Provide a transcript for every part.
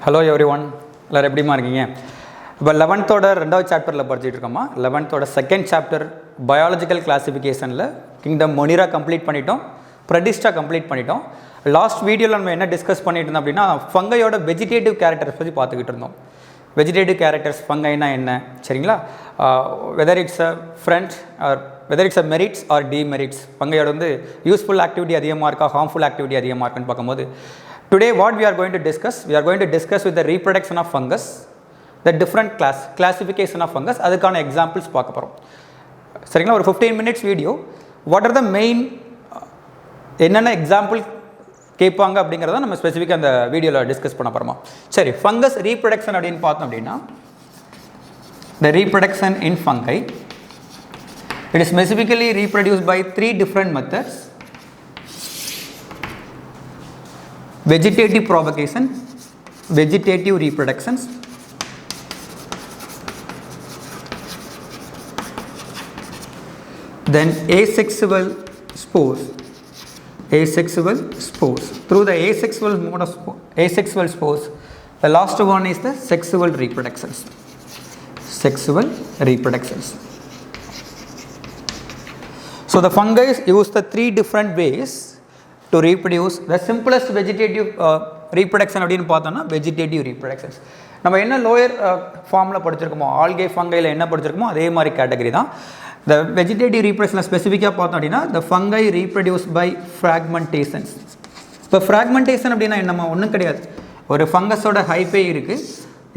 Hello everyone, எல்லாரும் எப்படிமா இருக்கீங்க? இப்போ 11th ஓட 2வது சாப்டர்ல படிச்சிட்டு இருக்கோமா. 11th ஓட 2nd சாப்டர் பயாலஜிக்கல் கிளாசிஃபிகேஷன்ல கிங்டம் மொனிரா கம்ப்ளீட் பண்ணிட்டோம், ப்ரெடிஸ்டா கம்ப்ளீட் பண்ணிட்டோம். லாஸ்ட் வீடியோல நம்ம என்ன டிஸ்கஸ் பண்ணிட்டு இருந்தோம் அப்படின்னா ஃபங்கையோட வெஜிடேட்டிவ் கேரக்டர்ஸ் பற்றி பார்த்துக்கிட்டு இருந்தோம். வெஜிடேட்டிவ் கேரக்டர்ஸ் ஃபங்கைனா என்ன, சரிங்களா? Whether it's a friend or whether it's a merits or demerits, ஃபங்கையோட வந்து யூஸ்ஃபுல் ஆக்டிவிட்டி அதிகமாக இருக்கா, ஹார்ம்ஃபுல் ஆக்டிவிட்டி அதிகமாக இருக்குன்னு பார்க்கும்போது today what we are going to discuss with the reproduction of fungus, the different classification of fungus, அதுக்கான examples பார்க்க போகிறோம். சரிங்களா? ஒரு 15 minutes video. what are the main என்னென்ன எக்ஸாம்பிள் கேட்பாங்க அப்படிங்கிறத நம்ம ஸ்பெசிஃபிக்காக அந்த வீடியோவில் டிஸ்கஸ் பண்ண போகிறோமா. சரி, ஃபங்கஸ் ரீப்ரொடக்ஷன் அப்படின்னு பார்த்தோம் அப்படின்னா the reproduction in fungi, it is specifically reproduced by 3 different methods: vegetative propagation, vegetative reproductions, then asexual spores. Through the asexual mode of asexual spores, the last one is the sexual reproductions. So the fungi use the 3 different ways to reproduce. The simplest vegetative reproduction அப்படினு பார்த்தோம்னா vegetative reproductions. நம்ம என்ன lower ஃபார்ம்ல படிச்சிருக்கோமோ algae ஃபங்கைல என்ன படிச்சிருக்கோமோ அதே மாதிரி category தான். The vegetative reproduction ஸ்பெசிஃபிக்கா பார்த்தோம் அப்படின்னா the fungi reproduce by fragmentations. இப்போ fragmentation அப்படினா என்னமா, ஒண்ணும் கிடையாது. ஒரு ஃபங்கஸோட ஹைபே இருக்கு,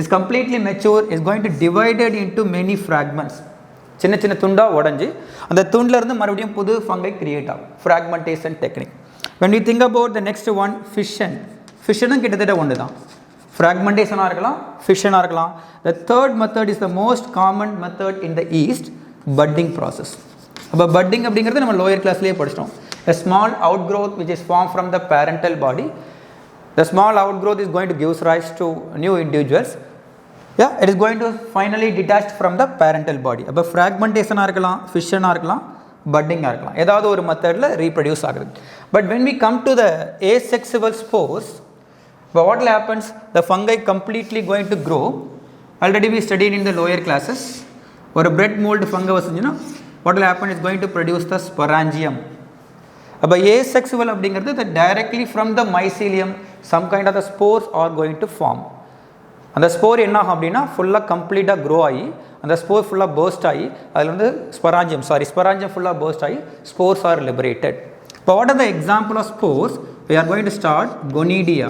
is completely mature, is going to divided into many fragments. சின்ன சின்ன துண்டா உடைஞ்சு அந்த துண்டில இருந்து மறுபடியும் புது ஃபங்கை கிரியேட் ஆகும். fragmentation technique. When we think about the next one, fission கிட்டத்தட்ட ஒன்று தான். fragmentation-ஆ இருக்கலாம், fission-ஆ இருக்கலாம். The third method is the most common method in the East, budding process. அப்போ budding அப்படிங்கிறது நம்ம lower கிளாஸ்லேயே படிச்சிட்டோம். A small outgrowth which is formed from the parental body. The small outgrowth is going to give rise to new individuals. It is going to finally detach from the parental body. அப்போ fragmentation-ஆ இருக்கலாம், fission-ஆ இருக்கலாம், budding-ஆ இருக்கலாம், ஏதாவது ஒரு மெத்தடில் reproduce ஆகுது. But when we come to the asexual spores, what will happens? The fungi completely going to grow. Already we studied in the lower classes. ஒரு bread mold fungi வச்சுன்னா what will happen is going to produce the sporangium. அப்போ asexual அப்படிங்கிறது that directly from the mycelium some kind of the spores are going to form. அந்த spore என்ன ஆகும் அப்படின்னா ஃபுல்லாக கம்ப்ளீட்டாக க்ரோ ஆகி அந்த ஸ்போர் ஃபுல்லாக பர்ஸ்ட் ஆகி அதில் வந்து ஸ்பொராஞ்சியம் ஃபுல்லாக பர்ஸ்ட் ஆகி ஸ்போர்ஸ் ஆர் லிபரேட்டட். இப்போ what are the example of spores? we are going to start gonidia.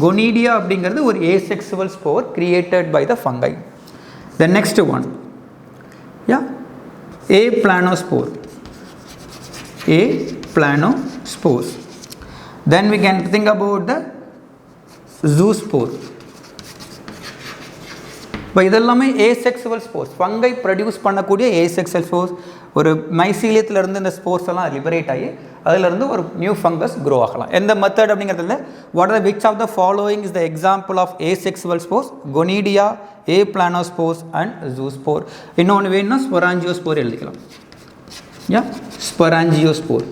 Gonidia அப்படிங்கிறது ஒரு asexual spore created by the fungi. The next one, a planospores. Then we can think about the zoospore. இப்போ இதெல்லாமே asexual spores, fungi produce பண்ணக்கூடிய asexual spores. ஒரு மைசீலியத்திலிருந்து இந்த spores எல்லாம் liberate ஆகி அதிலிருந்து ஒரு நியூ ஃபங்கஸ் க்ரோ ஆகலாம். எந்த மெத்தட் அப்படிங்கிறதுல what are which of the following is the example of asexual spores? Conidia, a planospores and zoospore. இன்னொன்று வேணும்னா ஸ்பொராஞ்சியோஸ்போர் எழுதிக்கலாம். ஸ்பொராஞ்சியோஸ்போர்.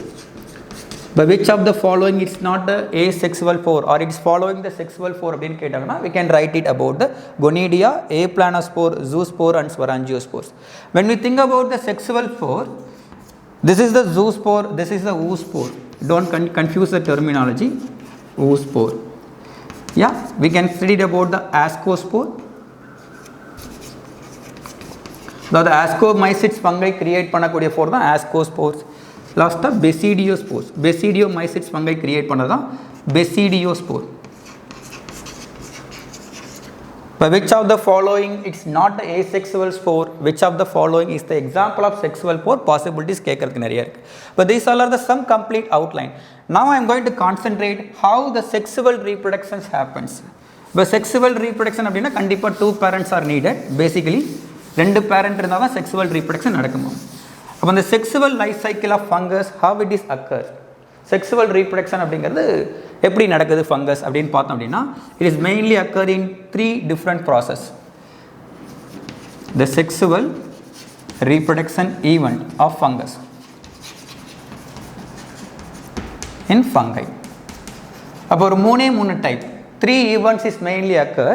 But which of the following is not the asexual spore or it is following the sexual spore அப்படின்னு கேட்டாங்கன்னா we can write it about the gonidia, a planospore, zoospore and sporangiospores. When we think about the sexual spore, this is the zoospore, this is the oospore. Don't confuse the terminology. Oospore. We can study about the ascospore. The ascomycetes fungi create பண்ணக்கூடிய spore தான் ascospores. Last the basidiospores. Basidiomycetes fungi create பண்ணது தான் basidiospore. But which of the following it's not the asexual spore? Which of the following is the example of sexual spore? Possibilities கேட்கறதுக்கு நிறைய இருக்கு. But these all are the some complete outline. Now I am going to concentrate how the sexual reproductions happens. But sexual reproduction அப்படின்னா கண்டிப்பா 2 parents are needed. Basically 2 parent இருந்தால் தான் sexual reproduction நடக்குமா. அப்போ அந்த sexual life cycle of fungus how it is occur, sexual reproduction அப்படிங்கிறது எப்படி நடக்குது ஃபங்கஸ் அப்படின்னு பார்த்தோம் அப்படின்னா it is mainly occur in 3 different process. The sexual reproduction event of fungus in fungi. அப்போ ஒரு 3 type three events is mainly occur.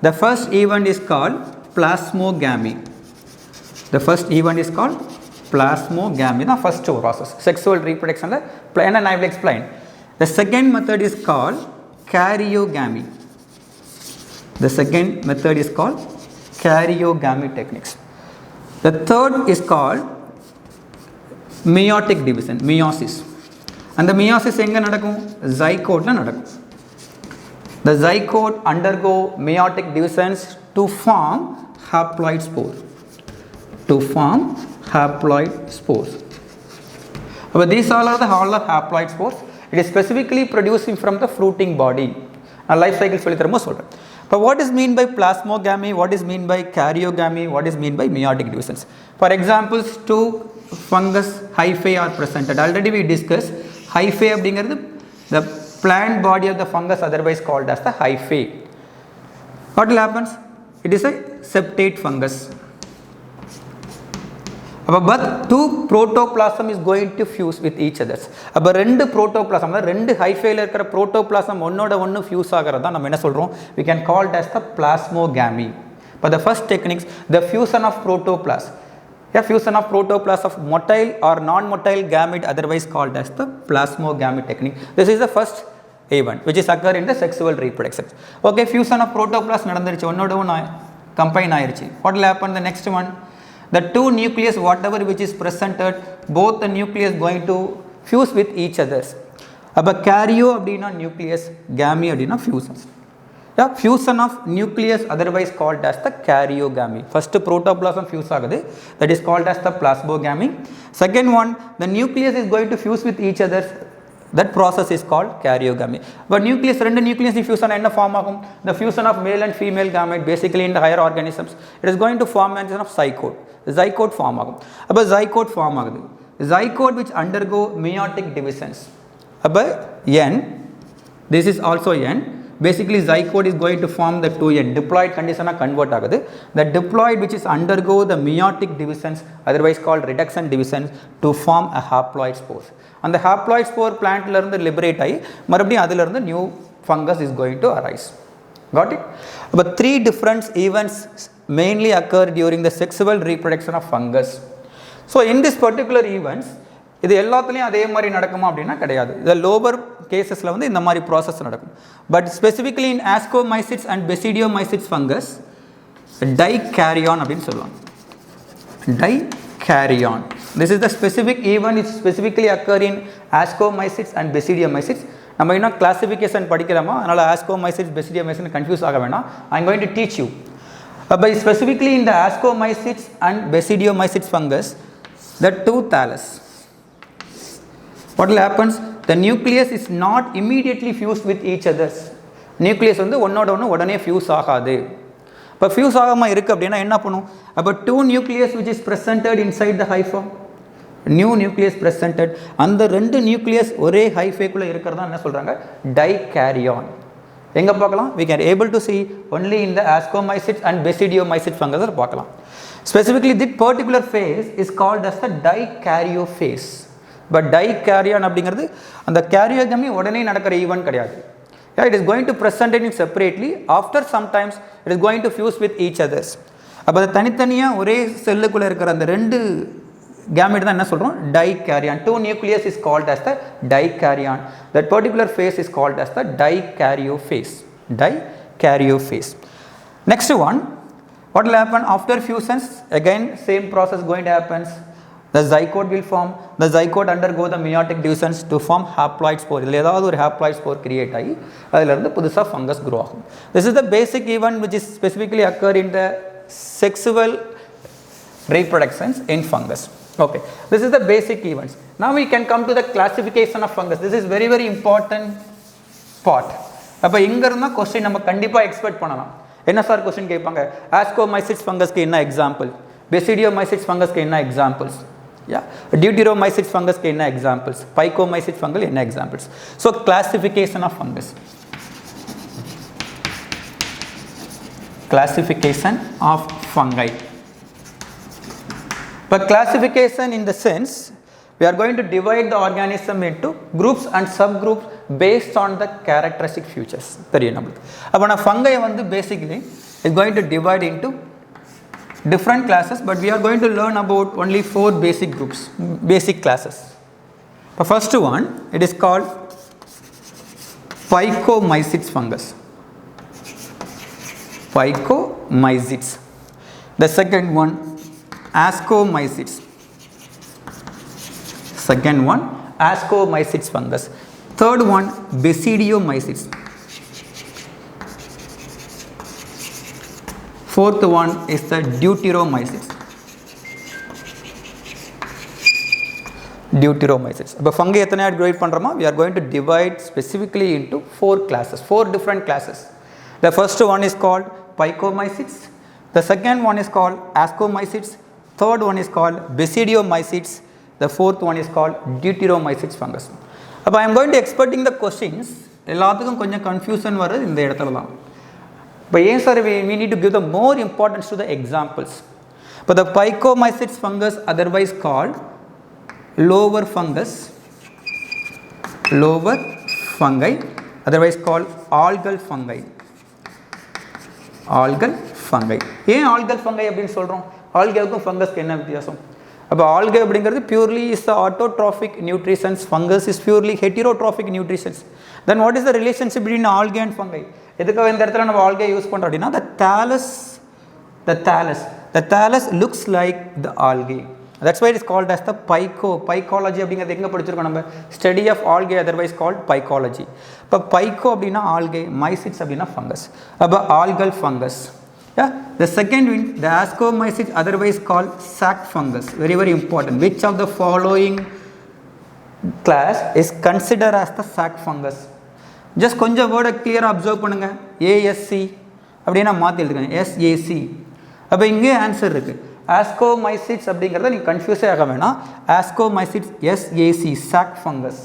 The first event is called plasmogamy. The first event is called plasmogamy, the first process, sexual reproduction. And I will explain. The second method is called karyogamy. The second method is called karyogamy techniques. The third is called meiotic division, meiosis. And the meiosis enga nadakum? Zygote la nadakum. The zygote undergo meiotic divisions to form haploid spore. To form haploid spores. But these all are the haploid spores. It is specifically producing from the fruiting body. Life cycle solli tharuma solren. But what is mean by plasmogamy? What is mean by karyogamy? What is mean by meiotic divisions? For examples, two fungus hyphae are presented. Already we discussed hyphae அப்படிங்கிறது the plant body of the fungus, otherwise called as the hyphae. What will happens? It is a septate fungus. But two protoplasm is going to fuse with each other. அப்ப ரெண்டு protoplasm, ரெண்டு hyphaeல இருக்கிற protoplasm ஒன்னோட ஒன்னு fuse ஆகறதா நம்ம என்ன சொல்றோம்? We can call it as the plasmogamy. But the first techniques, the fusion of protoplasm. A fusion of protoplasm of motile or non-motile gamete, otherwise called as the plasmogamy technique. This is the first event which is occur in the sexual reproduction. Okay, fusion of protoplasm நடந்துருச்சு, ஒன்னோட ஒன்னு combine ஆயிருச்சு. What will happen the next one? The two nucleus, whatever which is presented, both the nucleus going to fuse with each others. அப்ப karyo அப்படினா nucleus, gamy அப்படினா fusions. Yeah, fusion of nucleus, otherwise called as the karyogamy. First protoplasm fuse ஆகுது, that is called as the plasmogamy. Second one, the nucleus is going to fuse with each other. That process is called karyogamy. But nucleus, ரெண்டு nucleus fusion என்ன form ஆகும்? The fusion of male and female gamete, basically in the higher organisms, it is going to form an of zygote. Zygote form ஆகும். அப்ப zygote form ஆகுது. Zygote which undergo meiotic divisions. அப்ப N, this is also N. Basically zygote is going to form the 2N. Diploid condition convert ஆகுது. The diploid which is undergo the meiotic divisions, otherwise called reduction divisions, to form a haploid spore. And the haploid spore plant la irundhu liberate ஆகி மறுபடியும் அதில இருந்து new fungus is going to arise. Got it? But three different events mainly occur during the sexual reproduction of fungus. So in this particular events, இது எல்லாத்துலயும் அதே மாதிரி நடக்குமா அப்படினா கிடையாது. The lower casesல வந்து இந்த மாதிரி process நடக்கும். But specifically in ascomycetes and basidiomycetes fungus, dikaryon அப்படினு சொல்லுவாங்க. Dikaryon. This is the specific event which specifically occur in ascomycetes and basidiomycetes. நம்ம இன்னும் classification படிக்கிறோமா, அதனால ascomycetes basidiomycetes confuse ஆக வேண்டாம். I am going to teach you. But specifically in the ascomycetes and basidiomycetes fungus, the two thallus. What will happen? The nucleus is not immediately fused with each others. Nucleus வந்து ஒன்னோட ஒன்னு உடனே fuse ஆகாது. இப்ப fuse ஆகாம இருக்கு அப்படினா என்ன பண்ணும்? அப்ப two nucleus which is presented inside the hypha, new nucleus presented, அந்த ரெண்டு nucleus ஒரே hyphae குள்ள இருக்குறதா என்ன சொல்றாங்க? Dikaryon. எங்க பார்க்கலாம்? We can able to see only in the ascomycetes and basidiomycetes fungus பார்க்கலாம். Specifically this particular phase is called as the dikaryo phase. But dikaryon அப்படிங்கிறது அந்த karyogamy உடனே நடக்கிற ஈவென்ட் கிடையாது. Yeah, it is going to present it separately. After sometimes it is going to fuse with each others. அப்ப தனித்தனியா ஒரே செல்லுக்குள்ள இருக்கிற அந்த ரெண்டு gamete தான் என்ன சொல்றோம்? Dikaryon. Two nucleus is called as the dikaryon. That particular phase is called as the dikaryo phase. Dikaryo phase. Next one, what will happen after fusions? Again same process going to happen. The zygote will form. The zygote undergo the meiotic divisions to form haploid spore. இல்ல ஏதாவது ஒரு haploid spore create ஆகி அதில இருந்து புதுசா fungus grow ஆகும். This is the basic event which is specifically occur in the sexual reproductions in fungus. Okay, this is the basic events. Now we can come to the classification of fungus. This is very very important part. அப்ப இங்க இருந்தா question நம்ம கண்டிப்பா expect பண்ணலாம். என்ன sir question கேட்பாங்க? Ascomycetes fungus க்கு என்ன எக்ஸாம்பிள்? Basidiomycetes fungus க்கு என்ன எக்ஸாம்பிள்ஸ்? Yeah, deuteromycetes fungus க்கு என்ன எக்ஸாம்பிள்ஸ்? Phycomycetes fungus என்ன examples? So classification of fungus. Classification of fungi. But classification in the sense we are going to divide the organism into groups and subgroups based on the characteristic features. தெரியும் நமக்கு. அப்போ நான் fungi வந்து basically is going to divide into different classes, but we are going to learn about only 4 basic groups, basic classes. The first one, it is called Phycomycetes fungus. Phycomycetes. The second one, Ascomycetes. Second one, Ascomycetes fungus. Third one, Basidiomycetes. Fourth one is the Deuteromycetes. Deuteromycetes. இப்போ fungi எத்தனை divide பண்ணுறோமா? We are going to divide specifically into 4 classes, 4 different classes. The first one is called Phycomycetes. The second one is called Ascomycetes. Third one is called Basidiomycetes. The fourth one is called Deuteromycetes fungus. அப்போ I am going to expecting the questions. எல்லாத்துக்கும் கொஞ்சம் confusion வருது இந்த இடத்துல தான். But yes, sir, we need to give the more importance to the examples. But the Phycomycetes fungus, otherwise called lower fungus, lower fungi, otherwise called algal fungi. Algal fungi. ஏன் algal fungi அப்படின்னு சொல்கிறோம்? ஆல்கேவுக்கும் ஃபங்கஸ்க்கு என்ன வித்தியாசம்? அப்போ algae அப்படிங்கிறது purely is the autotrophic nutrients, fungus is purely heterotrophic nutrients. Then what is the relationship between algae and fungi? எதுக்காக இந்த இடத்துல நம்ம algae யூஸ் பண்ணுறோம் அப்படின்னா the thallus looks like the algae. That's why it is called as the pycology அப்படிங்கிறது எங்கே படிச்சிருக்கோம் நம்ம? Study of algae, otherwise called pycology. இப்போ pyco அப்படின்னா algae, mycetes அப்படின்னா fungus. அப்போ algal fungus. Yeah, the second one, the Ascomycetes, otherwise called sac fungus. Very, very important. Which of the following class is considered as the sac fungus? Just கொஞ்சம் வேர்டை கிளியராக observe பண்ணுங்க. ASC அப்படின்னா மாற்றி எழுதுங்க, SAC. அப்போ இங்கே ஆன்சர் இருக்குது. Ascomycetes அப்படிங்கிறத நீங்கள் கன்ஃபியூஸே ஆக வேணாம். Ascomycetes SAC, sac fungus.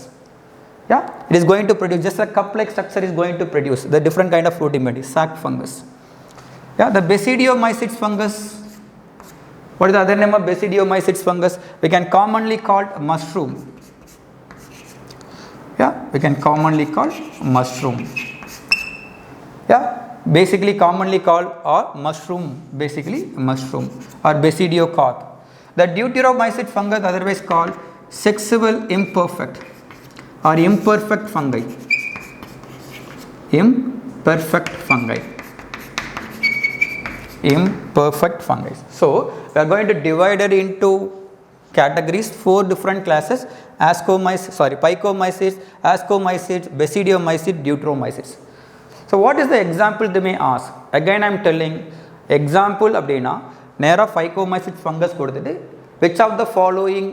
Yeah, it is going to produce just a cup-like structure is going to produce the different kind of fruiting material, sac fungus. Yeah, the Basidiomycetes fungus. What is the other name of Basidiomycetes fungus? We can commonly call mushroom. Yeah, we can commonly call mushroom. Yeah, basically commonly called or mushroom, basically mushroom or basidiocarp. The Deuteromycetes fungus, otherwise called sexual imperfect or imperfect fungi. Imperfect fungi. Imperfect fungi. So we are going to divide it into categories, 4 different classes: Phycomycetes, Ascomycetes, Basidiomycetes, Deuteromycetes. So what is the example they may ask? Again I am telling example அப்படினா நேரா Phycomycetes fungus கொடுத்துட்டு which of the following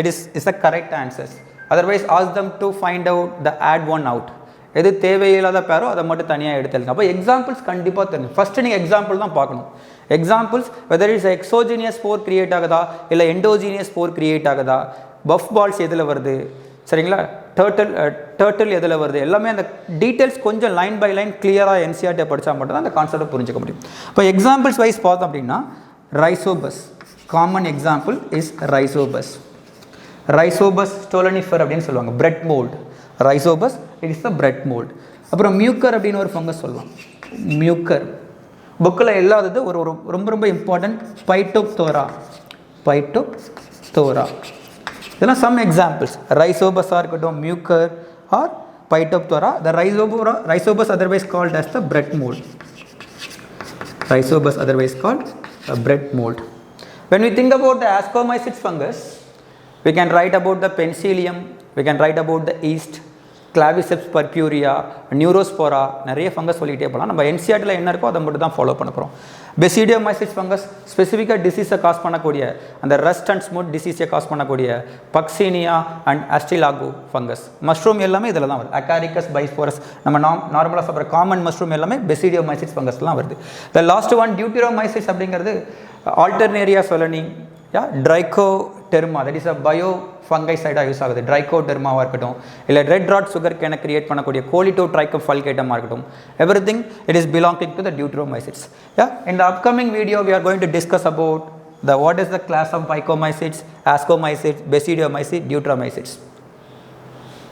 is the correct answers. Otherwise ask them to find out the add one out. எது தேவையில்லாத பேரோ அதை மட்டும் தனியாக எடுத்துங்க. அப்போ எக்ஸாம்பிள்ஸ் கண்டிப்பாக தெரியும். ஃபஸ்ட்டு நீங்கள் எக்ஸாம்பிள் தான் பார்க்கணும். Examples whether it's exogenous spore create ஆகுதா இல்லை எண்டோஜீனியஸ் ஸ்போர் கிரியேட் ஆகுதா, பஃப் பால்ஸ் எதில் வருது, சரிங்களா, டர்ட்டில் எதில் வருது, எல்லாமே அந்த டீட்டெயில்ஸ் கொஞ்சம் லைன் பை லைன் கிளியராக என்சிஆர்டியை படித்தா மட்டும் தான் அந்த கான்செப்டை புரிஞ்சிக்க முடியும். இப்போ எக்ஸாம்பிள்ஸ் வைஸ் பார்த்தோம் அப்படின்னா Rhizopus, common example is Rhizopus. Rhizopus stolonifer அப்படின்னு சொல்லுவாங்க, bread mould. Rhizopus it is the bread mould. அப்புறம் மியூக்கர் அப்படின்னு ஒரு ஃபங்கஸ் சொல்லலாம். மியூக்கர் புக்கில் இல்லாதது ஒரு ரொம்ப ரொம்ப இம்பார்ட்டன்ட், பைட்டோப்தோரா. இதெல்லாம் சம் எக்ஸாம்பிள்ஸ். ரைசோபஸாக இருக்கட்டும், mucor R Phytophthora. The Rhizopus otherwise called as the bread mold. Rhizobus otherwise called a bread mold. When we think about the Ascomycetes fungus, we can write about the penicillium, we can write about the yeast, claviceps purpurea, neurospora, நிறைய fungus சொல்லிகிட்டே போகலாம். நம்ம என்சிஆர்டியில் என்ன இருக்கோ அதை மட்டும் தான் follow பண்ண போகிறோம். பெசிடியோமைசிஸ் ஃபங்கஸ் ஸ்பெசிஃபிக்காக டிசீஸை காஸ் பண்ணக்கூடிய அந்த ரஸ்ட் அண்ட் ஸ்மூத் டிசீஸை காஸ் பண்ணக்கூடிய பக்சீனியா அண்ட் அஸ்டிலாகோ ஃபங்கஸ். மஷ்ரூம் எல்லாமே இதில் தான் வருது. அகாரிகஸ் பைஸ்போரஸ், நம்ம நார்மலாக சாப்பிட்ற காமன் மஷ்ரூம் எல்லாமே பெசிடியோமைசிஸ் ஃபங்கஸ்லாம் வருது. த லாஸ்ட் ஒன் டியூட்டிரோமைசிஸ் அப்படிங்கிறது Alternaria solani, Trichoderma, that is a bio ஃபங்கைசைடாக யூஸ் ஆகுது. ட்ரைகோடெர்மாவாக இருக்கட்டும், இல்லை ரெட் ராட் சுகர் கேனை கிரியேட் பண்ணக்கூடிய கோலிடோட்ரைக்கம் ஃபல்கேட்டமாக இருக்கட்டும், everything it is belonging to the Deuteromycetes. Yeah, in the upcoming video we are going to discuss about what is the class of Phycomycetes, Ascomycetes, Basidiomycetes, Deuteromycetes.